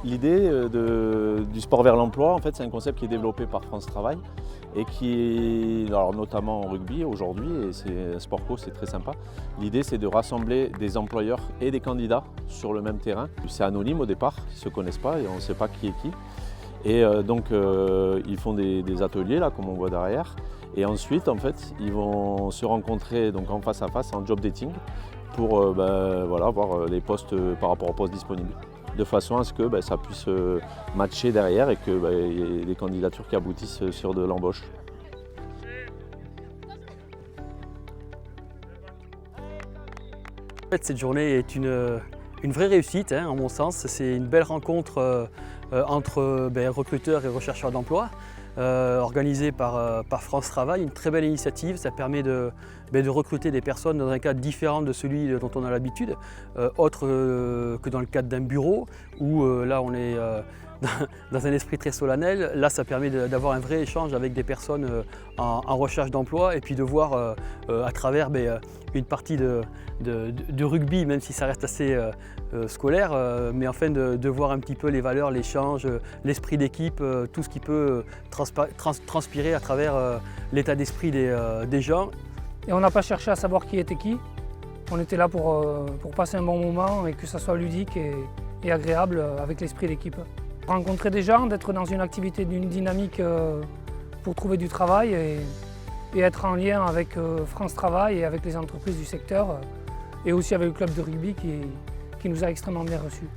L'idée du sport vers l'emploi, en fait, c'est un concept qui est développé par France Travail et qui, alors notamment en rugby aujourd'hui, et c'est un sport co, c'est très sympa. L'idée, c'est de rassembler des employeurs et des candidats sur le même terrain. C'est anonyme au départ, ils ne se connaissent pas et on ne sait pas qui est qui. Et donc, ils font des ateliers, là, comme on voit derrière. Et ensuite, en fait, ils vont se rencontrer donc, en face à face, en job dating, pour voilà, voir les postes par rapport aux postes disponibles, de façon à ce que ça puisse matcher derrière et que y ait des candidatures qui aboutissent sur de l'embauche. En fait, cette journée est une vraie réussite, hein, en mon sens. C'est une belle rencontre entre recruteurs et rechercheurs d'emploi, organisée par France Travail, une très belle initiative. Ça permet de recruter des personnes dans un cadre différent de celui dont on a l'habitude, autre que dans le cadre d'un bureau, où là on est dans un esprit très solennel. Là, ça permet d'avoir un vrai échange avec des personnes en recherche d'emploi et puis de voir à travers une partie de rugby, même si ça reste assez scolaire, mais enfin de voir un petit peu les valeurs, l'échange, l'esprit d'équipe, tout ce qui peut transpirer à travers l'état d'esprit des gens. Et on n'a pas cherché à savoir qui était qui. On était là pour passer un bon moment et que ça soit ludique et agréable avec l'esprit d'équipe. Rencontrer des gens, d'être dans une activité, d'une dynamique pour trouver du travail et être en lien avec France Travail et avec les entreprises du secteur et aussi avec le club de rugby qui nous a extrêmement bien reçus.